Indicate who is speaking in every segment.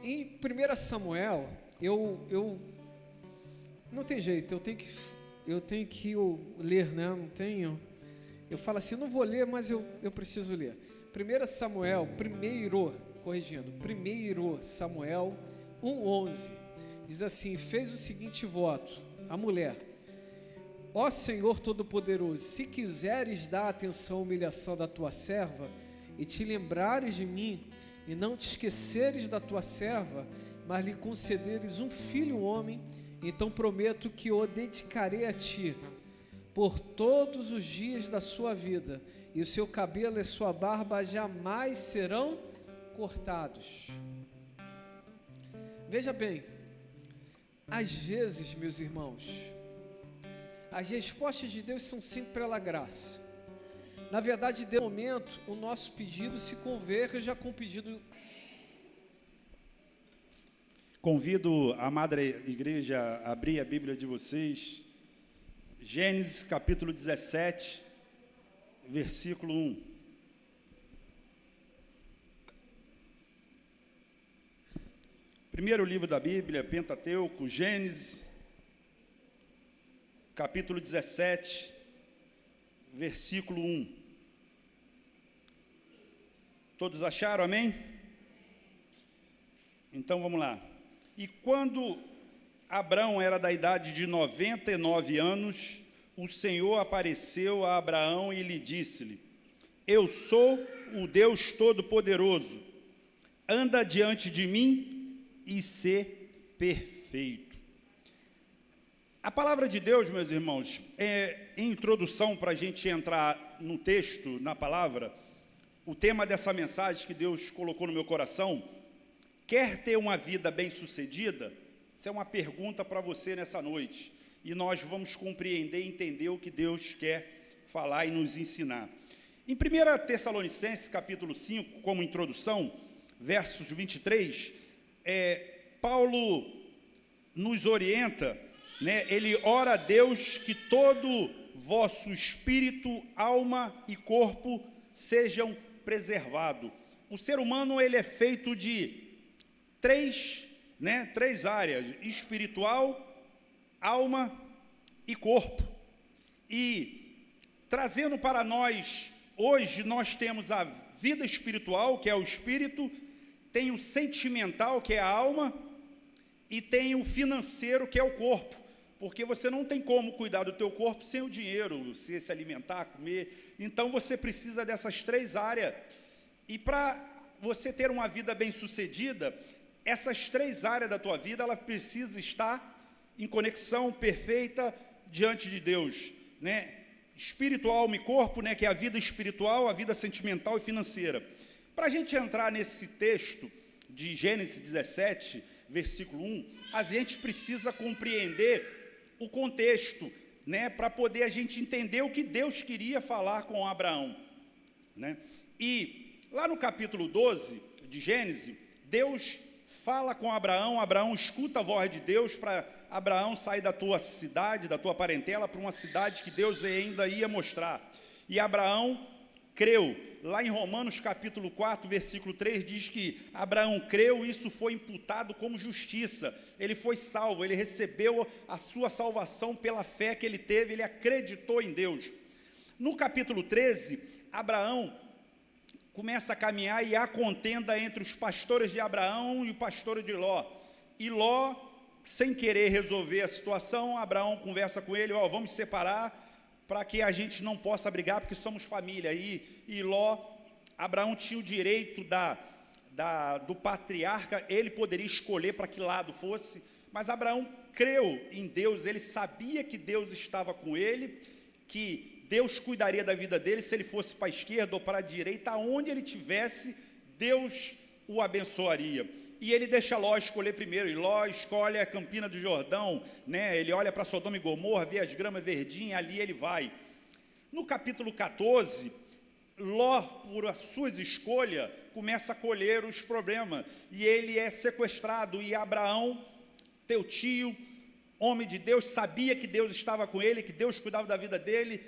Speaker 1: em 1 Samuel, eu não tem jeito, eu tenho que ler, né? Não tenho. Eu falo assim, não vou ler, mas eu preciso ler. 1 Samuel, corrigindo, 1 Samuel 1:11, diz assim: fez o seguinte voto, a mulher: ó Senhor Todo-Poderoso, se quiseres dar atenção à humilhação da tua serva, e te lembrares de mim, e não te esqueceres da tua serva, mas lhe concederes um filho homem, então prometo que o dedicarei a ti por todos os dias da sua vida, e o seu cabelo e sua barba jamais serão cortados. Veja bem, às vezes, meus irmãos, as respostas de Deus são sempre pela graça. Na verdade, de momento, o nosso pedido se converja com o pedido.
Speaker 2: Convido a amada igreja a abrir a Bíblia de vocês, Gênesis capítulo 17, versículo 1. Primeiro livro da Bíblia, Pentateuco, Gênesis, capítulo 17, versículo 1. Todos acharam, amém? Então vamos lá. E quando Abrão era da idade de 99 anos, o Senhor apareceu a Abraão e lhe disse-lhe: eu sou o Deus Todo-Poderoso, anda diante de mim e ser perfeito. A palavra de Deus, meus irmãos, em introdução para a gente entrar no texto, na palavra, o tema dessa mensagem que Deus colocou no meu coração: quer ter uma vida bem-sucedida? Essa é uma pergunta para você nessa noite, e nós vamos compreender e entender o que Deus quer falar e nos ensinar. Em 1 Tessalonicenses, capítulo 5, como introdução, versos 23, Paulo nos orienta, né? Ele ora a Deus que todo vosso espírito, alma e corpo sejam preservados. O ser humano, ele é feito de três áreas: espiritual, alma e corpo. E trazendo para nós, hoje nós temos a vida espiritual, que é o espírito, tem o sentimental, que é a alma, e tem o financeiro, que é o corpo, porque você não tem como cuidar do teu corpo sem o dinheiro, se alimentar, comer. Então você precisa dessas três áreas, e para você ter uma vida bem-sucedida, essas três áreas da tua vida, ela precisa estar em conexão perfeita diante de Deus, né? Espírito, alma e corpo, né? Que é a vida espiritual, a vida sentimental e financeira. Para a gente entrar nesse texto de Gênesis 17, versículo 1, a gente precisa compreender o contexto, né? Para poder a gente entender o que Deus queria falar com Abraão, né? E lá no capítulo 12 de Gênesis, Deus fala com Abraão, Abraão escuta a voz de Deus para Abraão sair da tua cidade, da tua parentela, para uma cidade que Deus ainda ia mostrar. E Abraão creu. Lá em Romanos capítulo 4, versículo 3, diz que Abraão creu, isso foi imputado como justiça. Ele foi salvo, ele recebeu a sua salvação pela fé que ele teve, ele acreditou em Deus. No capítulo 13, Abraão começa a caminhar e há contenda entre os pastores de Abraão e o pastor de Ló. E Ló, sem querer resolver a situação, Abraão conversa com ele: vamos separar para que a gente não possa brigar, porque somos família. E Ló, Abraão tinha o direito do patriarca, ele poderia escolher para que lado fosse, mas Abraão creu em Deus, ele sabia que Deus estava com ele, que Deus cuidaria da vida dele, se ele fosse para a esquerda ou para a direita, aonde ele tivesse, Deus o abençoaria. E ele deixa Ló escolher primeiro, e Ló escolhe a Campina do Jordão, né? Ele olha para Sodoma e Gomorra, vê as gramas verdinhas, ali ele vai. No capítulo 14, Ló, por as suas escolhas, começa a colher os problemas, e ele é sequestrado, e Abraão, teu tio, homem de Deus, sabia que Deus estava com ele, que Deus cuidava da vida dele,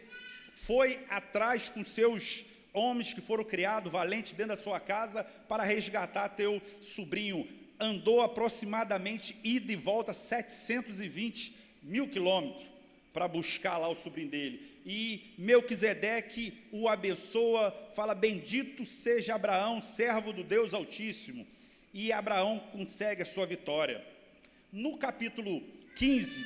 Speaker 2: foi atrás com seus homens que foram criados, valentes, dentro da sua casa, para resgatar teu sobrinho andou aproximadamente ida e volta 720 mil quilômetros para buscar lá o sobrinho dele. E Melquisedeque o abençoa, fala: bendito seja Abraão, servo do Deus Altíssimo. E Abraão consegue a sua vitória. No capítulo 15,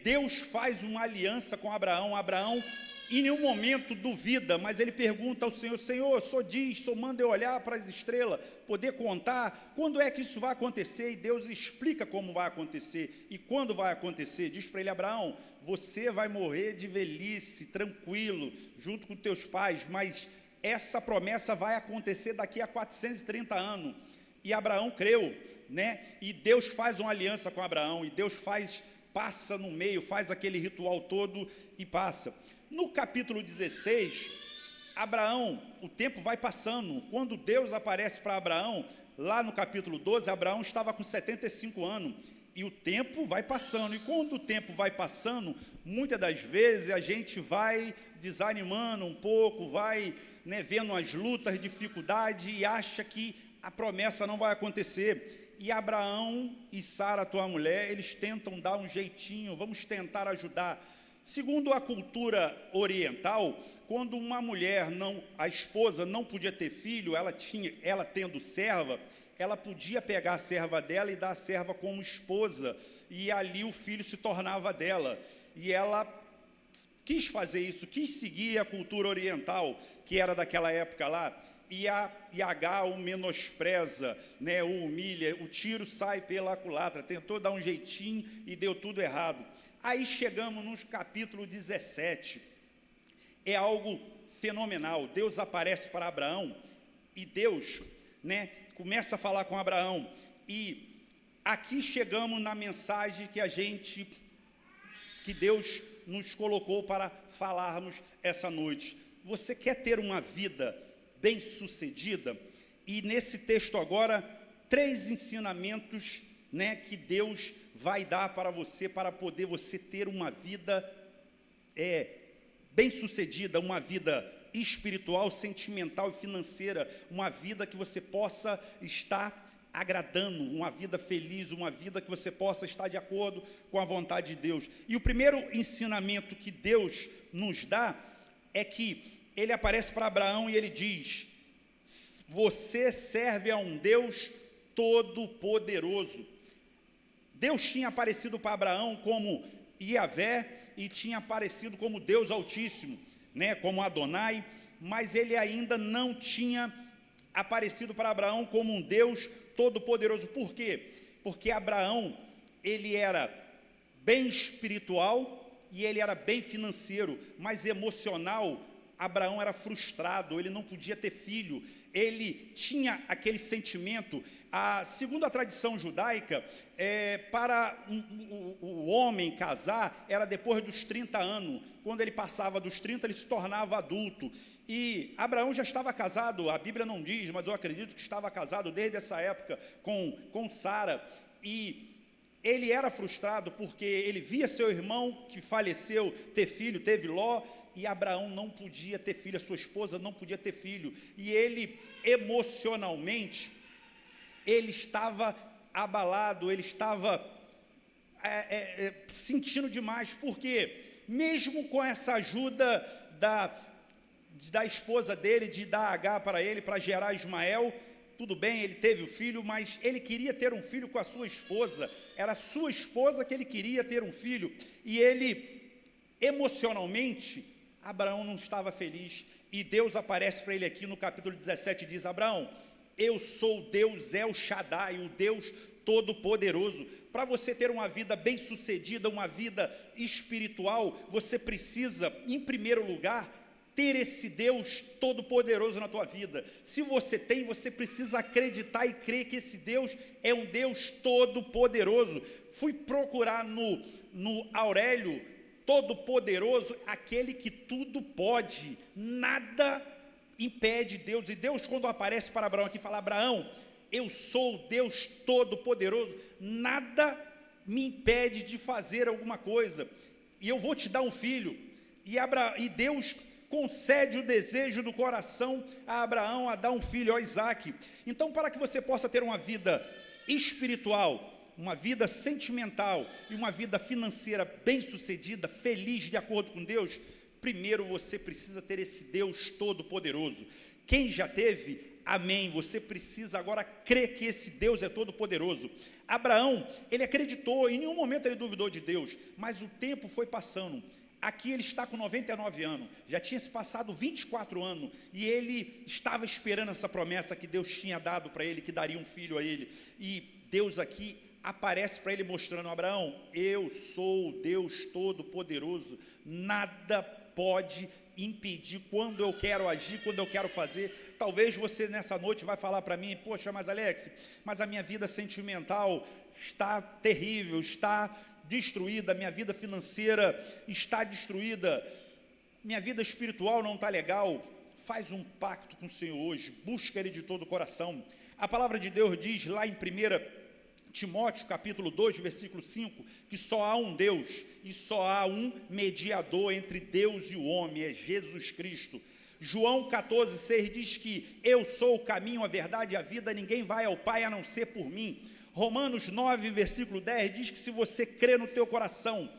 Speaker 2: Deus faz uma aliança com Abraão. Abraão em nenhum momento duvida, mas ele pergunta ao Senhor: Senhor, só manda eu olhar para as estrelas, poder contar, quando é que isso vai acontecer? E Deus explica como vai acontecer, e quando vai acontecer. Diz para ele: Abraão, você vai morrer de velhice, tranquilo, junto com teus pais, mas essa promessa vai acontecer daqui a 430 anos. E Abraão creu, né? E Deus faz uma aliança com Abraão, e Deus passa no meio, faz aquele ritual todo e passa. No capítulo 16, Abraão, o tempo vai passando. Quando Deus aparece para Abraão, lá no capítulo 12, Abraão estava com 75 anos, e o tempo vai passando. E quando o tempo vai passando, muitas das vezes a gente vai desanimando um pouco, vai, né, vendo as lutas, dificuldades, e acha que a promessa não vai acontecer. E Abraão e Sara, tua mulher, eles tentam dar um jeitinho, vamos tentar ajudar. Segundo a cultura oriental, quando uma mulher, a esposa não podia ter filho, ela tendo serva, ela podia pegar a serva dela e dar a serva como esposa, e ali o filho se tornava dela. E ela quis fazer isso, quis seguir a cultura oriental, que era daquela época lá. E Agar o menospreza, né, o humilha, o tiro sai pela culatra, tentou dar um jeitinho e deu tudo errado. Aí chegamos no capítulo 17, é algo fenomenal. Deus aparece para Abraão, e Deus, né, começa a falar com Abraão, e aqui chegamos na mensagem que Deus nos colocou para falarmos essa noite. Você quer ter uma vida bem-sucedida? E nesse texto agora, 3 ensinamentos, né, que Deus vai dar para você, para poder você ter uma vida bem-sucedida, uma vida espiritual, sentimental e financeira, uma vida que você possa estar agradando, uma vida feliz, uma vida que você possa estar de acordo com a vontade de Deus. E o primeiro ensinamento que Deus nos dá é que ele aparece para Abraão e ele diz: você serve a um Deus todo-poderoso. Deus tinha aparecido para Abraão como Iavé e tinha aparecido como Deus Altíssimo, né, como Adonai, mas ele ainda não tinha aparecido para Abraão como um Deus todo-poderoso. Por quê? Porque Abraão, ele era bem espiritual e ele era bem financeiro, mas emocional. Abraão era frustrado, ele não podia ter filho, ele tinha aquele sentimento. Segundo a tradição judaica, para o homem casar, era depois dos 30 anos. Quando ele passava dos 30, ele se tornava adulto. E Abraão já estava casado, a Bíblia não diz, mas eu acredito que estava casado desde essa época com Sara. E ele era frustrado porque ele via seu irmão que faleceu ter filho, teve Ló, e Abraão não podia ter filho, a sua esposa não podia ter filho. E ele, emocionalmente, ele estava abalado, ele estava sentindo demais, porque mesmo com essa ajuda da esposa dele, de dar Agar para ele, para gerar Ismael, tudo bem, ele teve o filho, mas ele queria ter um filho com a sua esposa, era a sua esposa que ele queria ter um filho, e ele, emocionalmente, Abraão não estava feliz, e Deus aparece para ele aqui no capítulo 17 e diz: Abraão, eu sou Deus El Shaddai, o Deus Todo-Poderoso. Para você ter uma vida bem-sucedida, uma vida espiritual, você precisa, em primeiro lugar, ter esse Deus Todo-Poderoso na tua vida. Se você tem, você precisa acreditar e crer que esse Deus é um Deus Todo-Poderoso. Fui procurar no Aurélio: Todo-Poderoso, aquele que tudo pode, nada impede Deus. E Deus, quando aparece para Abraão aqui, fala: Abraão, eu sou Deus Todo-Poderoso, nada me impede de fazer alguma coisa, e eu vou te dar um filho. E Deus concede o desejo do coração a Abraão a dar um filho, a Isaque. Então, para que você possa ter uma vida espiritual, uma vida sentimental e uma vida financeira bem-sucedida, feliz, de acordo com Deus, primeiro você precisa ter esse Deus todo-poderoso. Quem já teve, amém, você precisa agora crer que esse Deus é todo-poderoso. Abraão, ele acreditou, em nenhum momento ele duvidou de Deus, mas o tempo foi passando. Aqui ele está com 99 anos, já tinha se passado 24 anos, e ele estava esperando essa promessa que Deus tinha dado para ele, que daria um filho a ele, e Deus aqui aparece para ele mostrando: Abraão, eu sou o Deus Todo-Poderoso, nada pode impedir quando eu quero agir, quando eu quero fazer. Talvez você nessa noite vai falar para mim: poxa, mas Alex, mas a minha vida sentimental está terrível, está destruída, minha vida financeira está destruída, minha vida espiritual não está legal. Faz um pacto com o Senhor hoje, busca Ele de todo o coração. A palavra de Deus diz lá em 1 Timóteo, capítulo 2, versículo 5, que só há um Deus e só há um mediador entre Deus e o homem, é Jesus Cristo. João 14, 6 diz que eu sou o caminho, a verdade e a vida, ninguém vai ao Pai a não ser por mim. Romanos 9, versículo 10 diz que se você crer no teu coração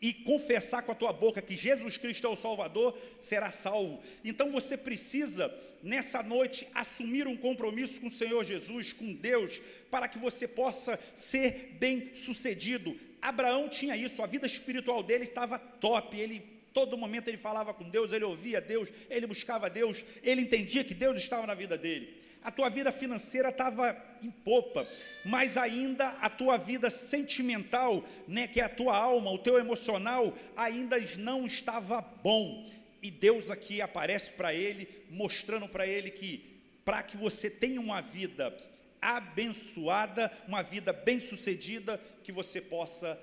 Speaker 2: e confessar com a tua boca que Jesus Cristo é o Salvador, será salvo. Então você precisa, nessa noite, assumir um compromisso com o Senhor Jesus, com Deus, para que você possa ser bem sucedido. Abraão tinha isso, a vida espiritual dele estava top, todo momento ele falava com Deus, ele ouvia Deus, ele buscava Deus, ele entendia que Deus estava na vida dele. A tua vida financeira estava em popa, mas ainda a tua vida sentimental, né, que é a tua alma, o teu emocional, ainda não estava bom. E Deus aqui aparece para ele, mostrando para ele que, para que você tenha uma vida abençoada, uma vida bem-sucedida, que você possa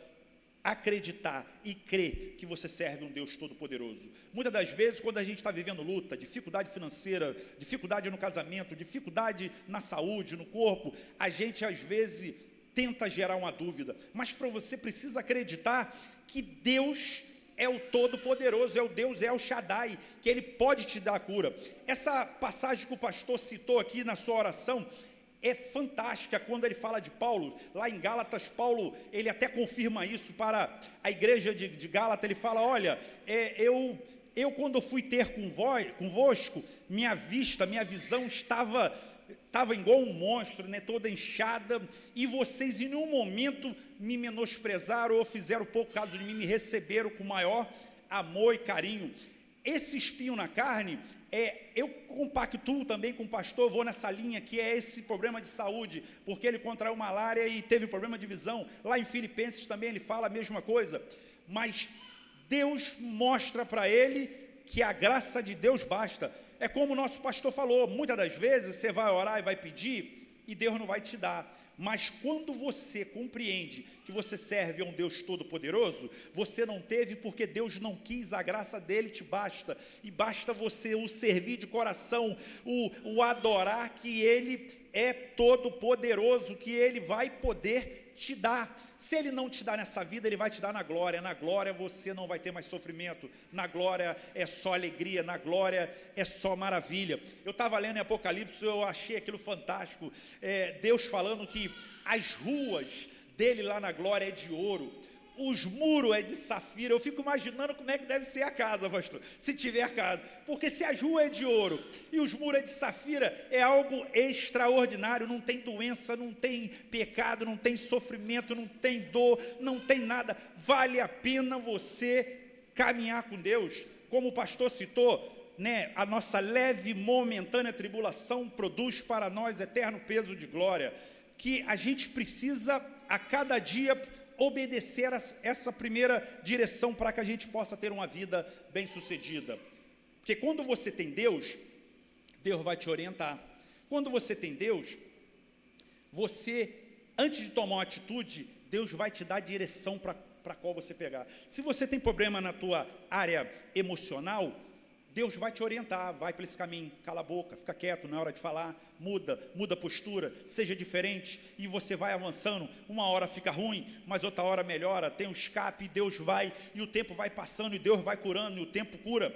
Speaker 2: acreditar e crer que você serve um Deus todo-poderoso. Muitas das vezes, quando a gente está vivendo luta, dificuldade financeira, dificuldade no casamento, dificuldade na saúde, no corpo, a gente às vezes tenta gerar uma dúvida, mas para você precisa acreditar que Deus é o Todo-Poderoso, é o Deus El Shaddai, que Ele pode te dar a cura. Essa passagem que o pastor citou aqui na sua oração é fantástica, quando ele fala de Paulo, lá em Gálatas, Paulo, ele até confirma isso para a igreja de Gálatas, ele fala: olha, eu quando fui ter convosco, minha vista, minha visão estava igual um monstro, né, toda inchada, e vocês em nenhum momento me menosprezaram ou fizeram pouco caso de mim, me receberam com maior amor e carinho. Esse espinho na carne, eu compactuo também com o pastor, vou nessa linha, que é esse problema de saúde, porque ele contraiu malária e teve problema de visão. Lá em Filipenses também ele fala a mesma coisa, mas Deus mostra para ele que a graça de Deus basta. É como o nosso pastor falou, muitas das vezes você vai orar e vai pedir, e Deus não vai te dar. Mas quando você compreende que você serve a um Deus todo-poderoso, você não teve porque Deus não quis, a graça dele te basta, e basta você o servir de coração, o adorar, que ele é todo-poderoso, que ele vai poder te dar. Se ele não te dá nessa vida, ele vai te dar na glória você não vai ter mais sofrimento, na glória é só alegria, na glória é só maravilha. Eu estava lendo em Apocalipse, eu achei aquilo fantástico, Deus falando que as ruas dele lá na glória é de ouro, os muros é de safira. Eu fico imaginando como é que deve ser a casa, pastor, se tiver casa, porque se as ruas é de ouro e os muros é de safira, é algo extraordinário, não tem doença, não tem pecado, não tem sofrimento, não tem dor, não tem nada. Vale a pena você caminhar com Deus, como o pastor citou, né, a nossa leve momentânea tribulação produz para nós eterno peso de glória, que a gente precisa a cada dia obedecer essa primeira direção para que a gente possa ter uma vida bem-sucedida. Porque quando você tem Deus, Deus vai te orientar. Quando você tem Deus, você, antes de tomar uma atitude, Deus vai te dar a direção para qual você pegar. Se você tem problema na tua área emocional, Deus vai te orientar, vai para esse caminho, cala a boca, fica quieto, não é hora de falar, muda a postura, seja diferente, e você vai avançando. Uma hora fica ruim, mas outra hora melhora, tem um escape, e Deus vai, e o tempo vai passando, e Deus vai curando, e o tempo cura.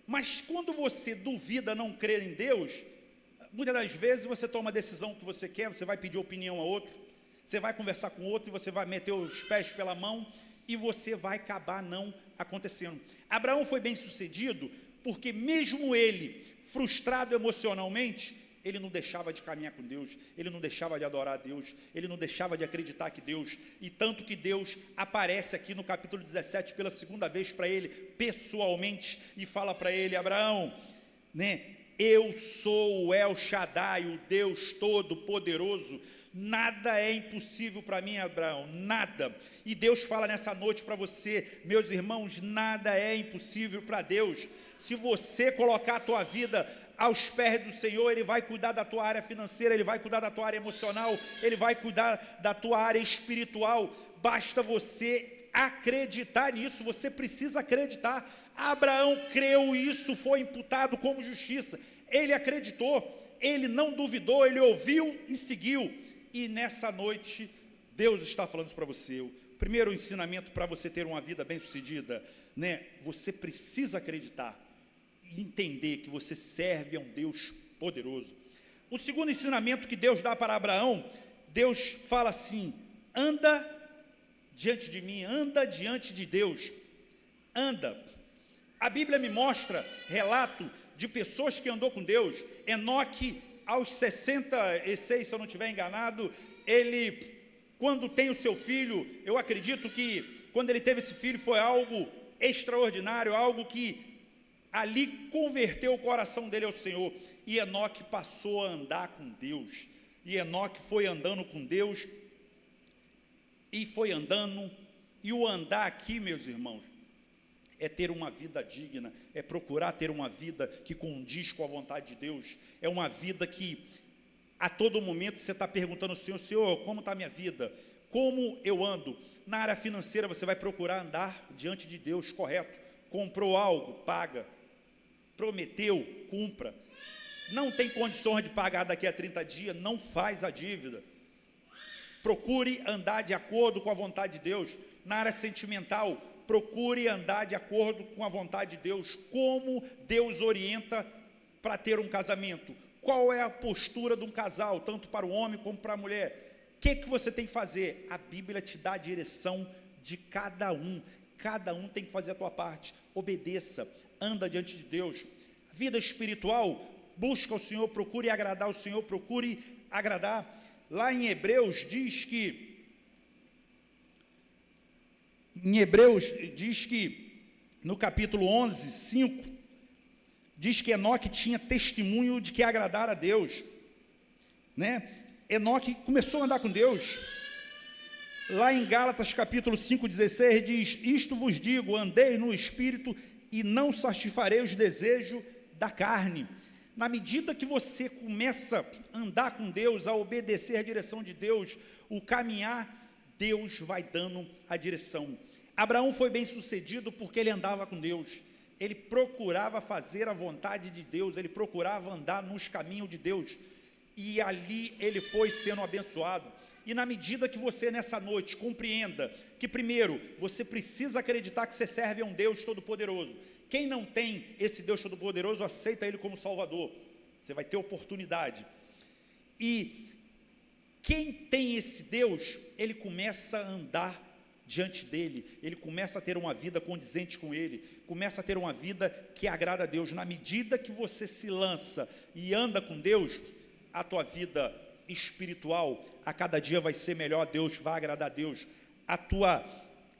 Speaker 2: Mas quando você duvida, não crê em Deus, muitas das vezes você toma a decisão que você quer, você vai pedir opinião a outro, você vai conversar com outro e você vai meter os pés pela mão e você vai acabar não acontecendo. Abraão foi bem sucedido porque mesmo ele, frustrado emocionalmente, ele não deixava de caminhar com Deus, ele não deixava de adorar a Deus, ele não deixava de acreditar que Deus, e tanto que Deus aparece aqui no capítulo 17 pela segunda vez para ele, pessoalmente, e fala para ele: Abraão, né, eu sou o El Shaddai, o Deus Todo-Poderoso, nada é impossível para mim, Abraão, nada. E Deus fala nessa noite para você, meus irmãos, nada é impossível para Deus. Se você colocar a tua vida aos pés do Senhor, Ele vai cuidar da tua área financeira, Ele vai cuidar da tua área emocional, Ele vai cuidar da tua área espiritual. Basta você acreditar nisso, você precisa acreditar. Abraão creu e isso foi imputado como justiça. Ele acreditou, ele não duvidou, ele ouviu e seguiu. E nessa noite, Deus está falando isso para você. O primeiro ensinamento para você ter uma vida bem-sucedida, né? Você precisa acreditar e entender que você serve a um Deus poderoso. O segundo ensinamento que Deus dá para Abraão, Deus fala assim: anda diante de mim, anda diante de Deus, anda. A Bíblia me mostra relato de pessoas que andou com Deus. Enoque, aos 66, se eu não estiver enganado, ele, quando tem o seu filho, eu acredito que quando ele teve esse filho foi algo extraordinário, algo que ali converteu o coração dele ao Senhor. E Enoque passou a andar com Deus. E Enoque foi andando com Deus, e foi andando, e o andar aqui, meus irmãos, é ter uma vida digna, é procurar ter uma vida que condiz com a vontade de Deus, é uma vida que a todo momento você está perguntando ao Senhor: Senhor, como está a minha vida? Como eu ando? Na área financeira você vai procurar andar diante de Deus correto. Comprou algo, paga. Prometeu, cumpra. Não tem condições de pagar daqui a 30 dias, não faz a dívida. Procure andar de acordo com a vontade de Deus. Na área sentimental, procure andar de acordo com a vontade de Deus. Como Deus orienta para ter um casamento? Qual é a postura de um casal, tanto para o homem como para a mulher? O que você tem que fazer? A Bíblia te dá a direção de cada um. Cada um tem que fazer a tua parte. Obedeça, anda diante de Deus. Vida espiritual, busca o Senhor, procure agradar o Senhor, procure agradar. Lá em Hebreus diz que no capítulo 11, 5, diz que Enoque tinha testemunho de que agradara a Deus, né? Enoque começou a andar com Deus. Lá em Gálatas capítulo 5,16 diz: isto vos digo, andei no Espírito e não satisfarei os desejos da carne. Na medida que você começa a andar com Deus, a obedecer a direção de Deus, o caminhar, Deus vai dando a direção. Abraão foi bem sucedido porque ele andava com Deus, ele procurava fazer a vontade de Deus, ele procurava andar nos caminhos de Deus, e ali ele foi sendo abençoado. E na medida que você nessa noite compreenda que primeiro, você precisa acreditar que você serve a um Deus Todo-Poderoso. Quem não tem esse Deus Todo-Poderoso, aceita Ele como Salvador, você vai ter oportunidade. E quem tem esse Deus, ele começa a andar diante dele, ele começa a ter uma vida condizente com ele, começa a ter uma vida que agrada a Deus. Na medida que você se lança e anda com Deus, a tua vida espiritual a cada dia vai ser melhor, Deus vai agradar a Deus. A tua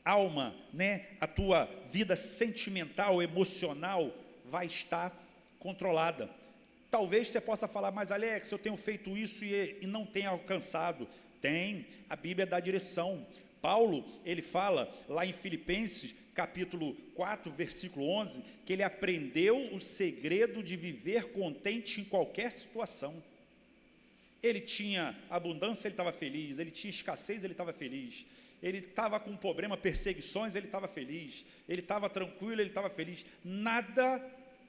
Speaker 2: alma, né, a tua vida sentimental, emocional vai estar controlada. Talvez você possa falar: mas Alex, eu tenho feito isso e não tenho alcançado. Tem, a Bíblia dá direção. Paulo, ele fala lá em Filipenses, capítulo 4, versículo 11, que ele aprendeu o segredo de viver contente em qualquer situação. Ele tinha abundância, ele estava feliz. Ele tinha escassez, ele estava feliz. Ele estava com problema, perseguições, ele estava feliz. Ele estava tranquilo, ele estava feliz. Nada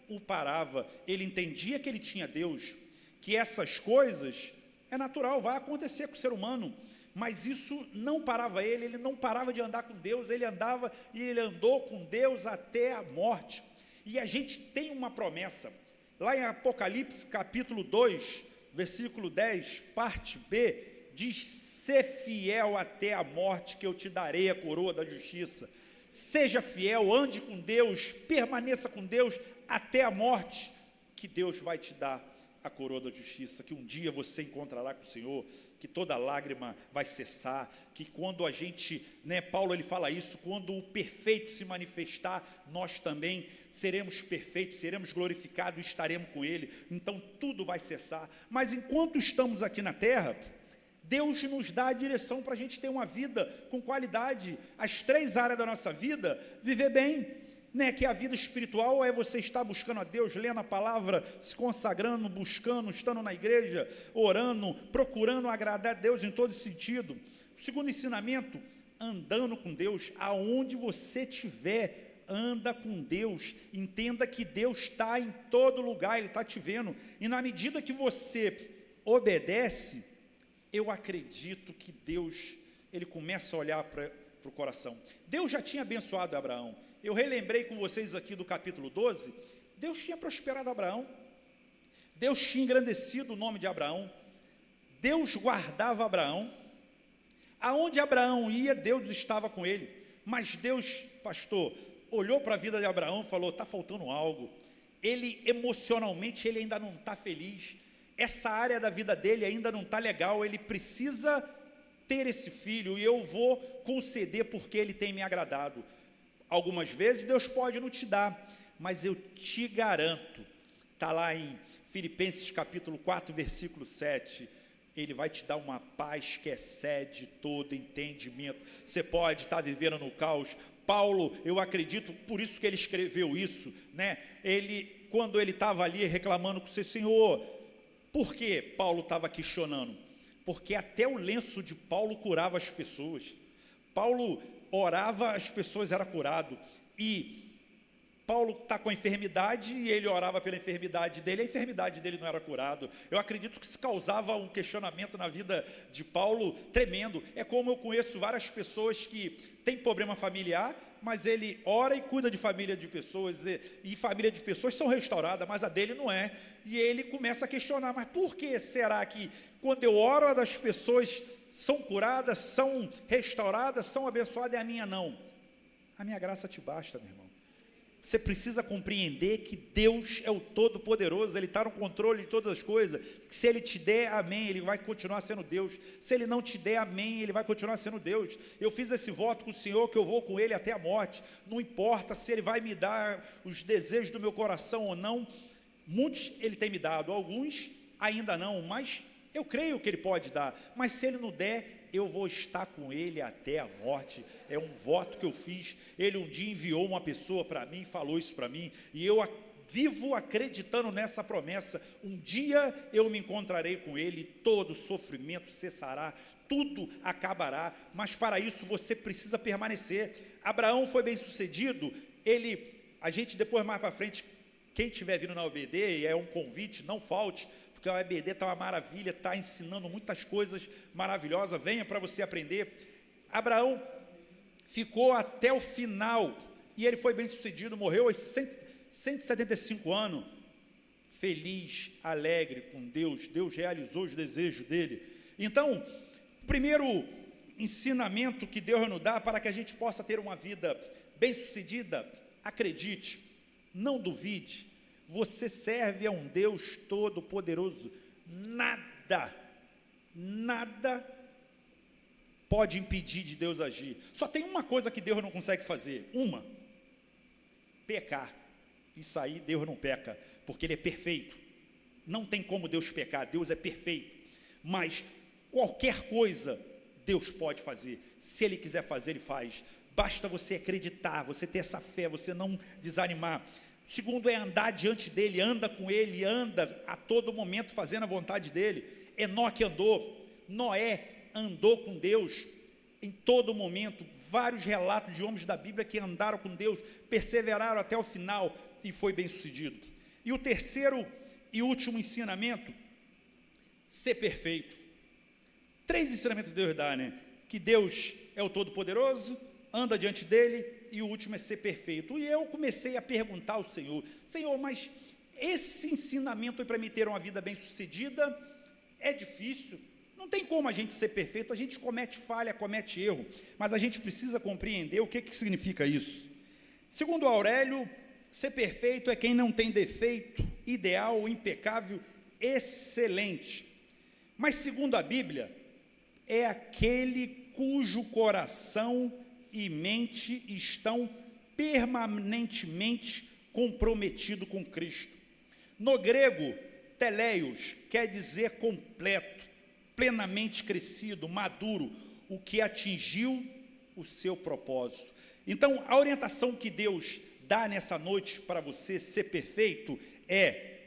Speaker 2: o parava. Ele entendia que ele tinha Deus, que essas coisas é natural, vai acontecer com o ser humano. Mas isso não parava ele não parava de andar com Deus, ele andava e ele andou com Deus até a morte. E a gente tem uma promessa. Lá em Apocalipse, capítulo 2, versículo 10, parte B, diz: ser fiel até a morte, que eu te darei a coroa da justiça. Seja fiel, ande com Deus, permaneça com Deus até a morte, que Deus vai te dar a coroa da justiça, que um dia você encontrará com o Senhor, que toda lágrima vai cessar, que quando a gente, Paulo ele fala isso, quando o perfeito se manifestar, nós também seremos perfeitos, seremos glorificados, estaremos com Ele, então tudo vai cessar. Mas enquanto estamos aqui na terra, Deus nos dá a direção para a gente ter uma vida com qualidade, as 3 áreas da nossa vida, viver bem, que a vida espiritual é você estar buscando a Deus, lendo a palavra, se consagrando, buscando, estando na igreja, orando, procurando agradar a Deus em todo sentido. O segundo ensinamento, andando com Deus, aonde você estiver, anda com Deus, entenda que Deus está em todo lugar, Ele está te vendo, e na medida que você obedece, eu acredito que Deus, Ele começa a olhar para o coração. Deus já tinha abençoado Abraão. Eu relembrei com vocês aqui do capítulo 12, Deus tinha prosperado Abraão, Deus tinha engrandecido o nome de Abraão, Deus guardava Abraão, aonde Abraão ia, Deus estava com ele, mas Deus, pastor, olhou para a vida de Abraão e falou: está faltando algo, ele emocionalmente, ele ainda não está feliz, essa área da vida dele ainda não está legal, ele precisa ter esse filho, e eu vou conceder porque ele tem me agradado. Algumas vezes Deus pode não te dar, mas eu te garanto, está lá em Filipenses capítulo 4, versículo 7, Ele vai te dar uma paz que excede todo entendimento. Você pode estar vivendo no caos. Paulo, eu acredito, por isso que ele escreveu isso, quando ele estava ali reclamando com o seu Senhor, por que Paulo estava questionando? Porque até o lenço de Paulo curava as pessoas. Paulo orava, as pessoas eram curadas, e Paulo está com a enfermidade, e ele orava pela enfermidade dele, a enfermidade dele não era curada. Eu acredito que isso causava um questionamento na vida de Paulo tremendo. É como eu conheço várias pessoas que têm problema familiar, mas ele ora e cuida de família de pessoas, e família de pessoas são restauradas, mas a dele não é, e ele começa a questionar: mas por que será que quando eu oro, a das pessoas são curadas, são restauradas, são abençoadas, e a minha não? A minha graça te basta, meu irmão. Você precisa compreender que Deus é o Todo-Poderoso, Ele está no controle de todas as coisas, que se Ele te der, amém, Ele vai continuar sendo Deus, se Ele não te der, amém, Ele vai continuar sendo Deus. Eu fiz esse voto com o Senhor, que eu vou com Ele até a morte, não importa se Ele vai me dar os desejos do meu coração ou não. Muitos Ele tem me dado, alguns ainda não, mas eu creio que Ele pode dar, mas se Ele não der, eu vou estar com Ele até a morte. É um voto que eu fiz. Ele um dia enviou uma pessoa para mim, falou isso para mim, e eu vivo acreditando nessa promessa. Um dia eu me encontrarei com Ele, todo sofrimento cessará, tudo acabará, mas para isso você precisa permanecer. Abraão foi bem sucedido, a gente depois mais para frente, quem estiver vindo na OBD, é um convite, não falte, porque a EBD está uma maravilha, está ensinando muitas coisas maravilhosas, venha para você aprender. Abraão ficou até o final, e ele foi bem sucedido, morreu aos 175 anos, feliz, alegre com Deus, Deus realizou os desejos dele. Então, o primeiro ensinamento que Deus nos dá para que a gente possa ter uma vida bem sucedida, acredite, não duvide, você serve a um Deus todo-poderoso, nada pode impedir de Deus agir. Só tem uma coisa que Deus não consegue fazer, pecar. Isso aí Deus não peca, porque Ele é perfeito, não tem como Deus pecar, Deus é perfeito, mas qualquer coisa Deus pode fazer, se Ele quiser fazer, Ele faz, basta você acreditar, você ter essa fé, você não desanimar. Segundo é andar diante dEle, anda com Ele, anda a todo momento fazendo a vontade dEle. Enoque andou, Noé andou com Deus em todo momento. Vários relatos de homens da Bíblia que andaram com Deus, perseveraram até o final e foi bem sucedido. E o terceiro e último ensinamento, ser perfeito. 3 ensinamentos que Deus dá, que Deus é o Todo-Poderoso, anda diante dele, e o último é ser perfeito. E eu comecei a perguntar ao Senhor: Senhor, mas esse ensinamento para me ter uma vida bem-sucedida é difícil. Não tem como a gente ser perfeito, a gente comete falha, comete erro, mas a gente precisa compreender o que significa isso. Segundo Aurélio, ser perfeito é quem não tem defeito, ideal, impecável, excelente. Mas segundo a Bíblia, é aquele cujo coração e mente estão permanentemente comprometidos com Cristo. No grego, teleios quer dizer completo, plenamente crescido, maduro, o que atingiu o seu propósito. Então, a orientação que Deus dá nessa noite para você ser perfeito é: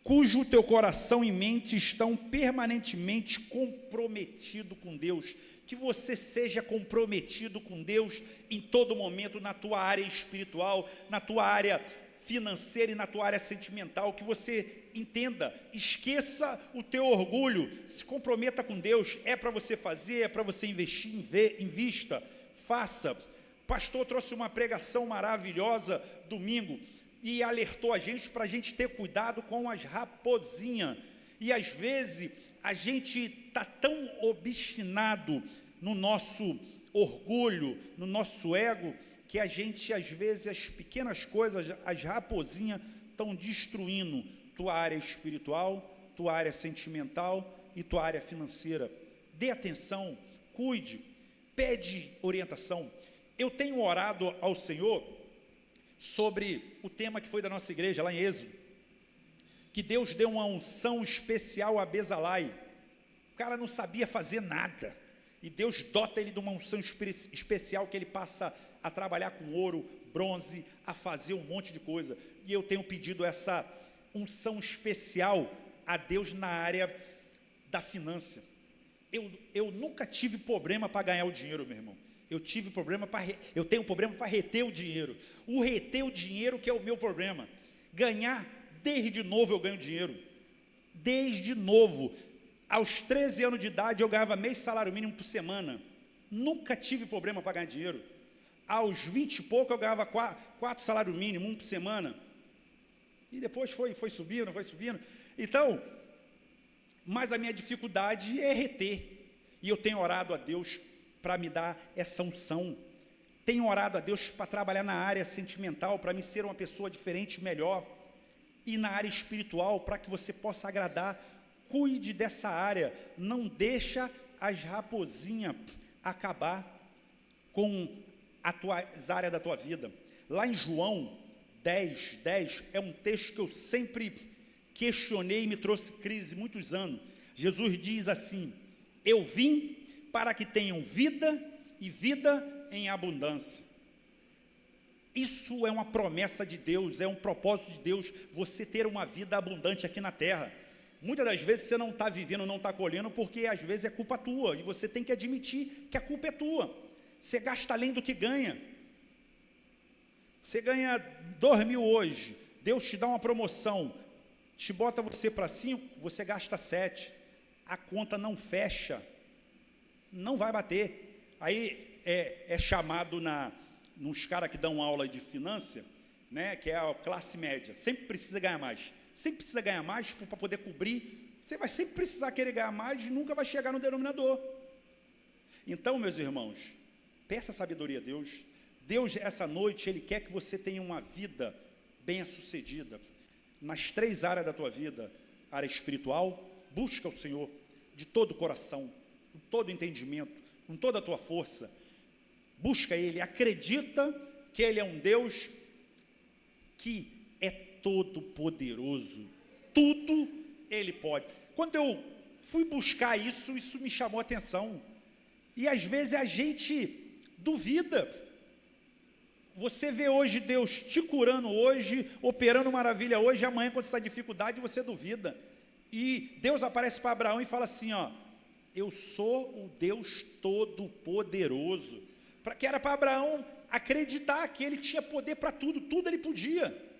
Speaker 2: cujo teu coração e mente estão permanentemente comprometidos com Deus. Que você seja comprometido com Deus em todo momento, na tua área espiritual, na tua área financeira e na tua área sentimental. Que você entenda, esqueça o teu orgulho, se comprometa com Deus. É para você fazer, é para você investir, invista, faça. O pastor trouxe uma pregação maravilhosa domingo e alertou a gente para a gente ter cuidado com as raposinhas. E às vezes a gente está tão obstinado no nosso orgulho, no nosso ego, que a gente, às vezes, as pequenas coisas, as raposinhas, estão destruindo tua área espiritual, tua área sentimental e tua área financeira. Dê atenção, cuide, pede orientação. Eu tenho orado ao Senhor sobre o tema que foi da nossa igreja, lá em Êxodo, que Deus deu uma unção especial a Bezalai. O cara não sabia fazer nada, e Deus dota ele de uma unção especial, que ele passa a trabalhar com ouro, bronze, a fazer um monte de coisa. E eu tenho pedido essa unção especial a Deus na área da finança. Eu nunca tive problema para ganhar o dinheiro, meu irmão. Eu tenho problema para reter o dinheiro. O reter o dinheiro que é o meu problema. Ganhar, desde novo eu ganho dinheiro. Desde novo. Aos 13 anos de idade eu ganhava meio salário mínimo por semana. Nunca tive problema para ganhar dinheiro. Aos 20 e pouco eu ganhava 4 salários mínimos, 1 por semana. E depois foi subindo. Então, mas a minha dificuldade é reter. E eu tenho orado a Deus para me dar essa unção. Tenho orado a Deus para trabalhar na área sentimental, para me ser uma pessoa diferente, melhor. E na área espiritual, para que você possa agradar. Cuide dessa área. Não deixa as raposinhas acabar com as áreas da tua vida. Lá em João 10, é um texto que eu sempre questionei e me trouxe crise muitos anos. Jesus diz assim: eu vim para que tenham vida e vida em abundância. Isso é uma promessa de Deus, é um propósito de Deus, você ter uma vida abundante aqui na terra. Muitas das vezes você não está vivendo, não está colhendo, porque às vezes é culpa tua, e você tem que admitir que a culpa é tua. Você gasta além do que ganha. Você ganha 2.000 hoje, Deus te dá uma promoção, te bota você para 5, você gasta 7. A conta não fecha, não vai bater. Aí é chamado nos caras que dão aula de finança, né, que é a classe média, sempre precisa ganhar mais. Sempre precisa ganhar mais para poder cobrir. Você vai sempre precisar querer ganhar mais e nunca vai chegar no denominador. Então, meus irmãos, peça sabedoria a Deus. Deus, essa noite, Ele quer que você tenha uma vida bem-sucedida nas 3 áreas da tua vida. Área espiritual, busca o Senhor de todo o coração, com todo o entendimento, com toda a tua força. Busca Ele, acredita que Ele é um Deus que é todo poderoso, tudo Ele pode. Quando eu fui buscar isso me chamou a atenção, e às vezes a gente duvida. Você vê hoje Deus te curando hoje, operando maravilha hoje, amanhã quando você está em dificuldade você duvida, e Deus aparece para Abraão e fala assim, ó: eu sou o Deus todo poderoso, que era para Abraão acreditar que ele tinha poder para tudo ele podia.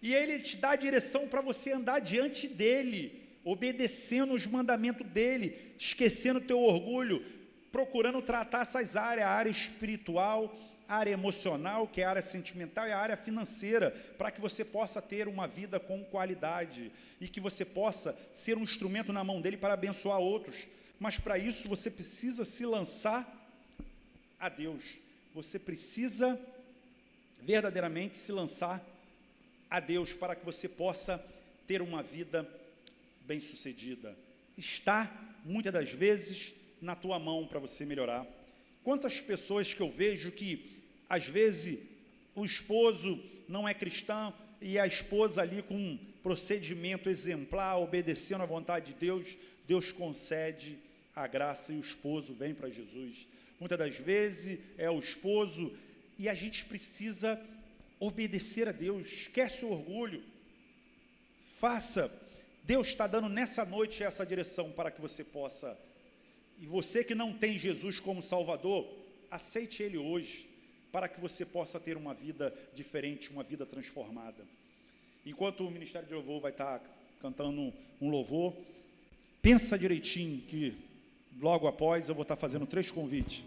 Speaker 2: E Ele te dá a direção para você andar diante dEle, obedecendo os mandamentos dEle, esquecendo o teu orgulho, procurando tratar essas áreas, a área espiritual, a área emocional, que é a área sentimental, e a área financeira, para que você possa ter uma vida com qualidade e que você possa ser um instrumento na mão dele para abençoar outros. Mas para isso você precisa se lançar a Deus. Você precisa verdadeiramente se lançar a Deus para que você possa ter uma vida bem-sucedida. Está, muitas das vezes, na tua mão para você melhorar. Quantas pessoas que eu vejo que, às vezes, o esposo não é cristão e a esposa ali com um procedimento exemplar, obedecendo à vontade de Deus, Deus concede a graça e o esposo vem para Jesus. Muitas das vezes é o esposo e a gente precisa obedecer a Deus, esquece o orgulho, faça. Deus está dando nessa noite essa direção para que você possa, e você que não tem Jesus como Salvador, aceite Ele hoje, para que você possa ter uma vida diferente, uma vida transformada. Enquanto o Ministério de Louvor vai estar cantando um louvor, pensa direitinho que logo após eu vou estar fazendo 3 convites.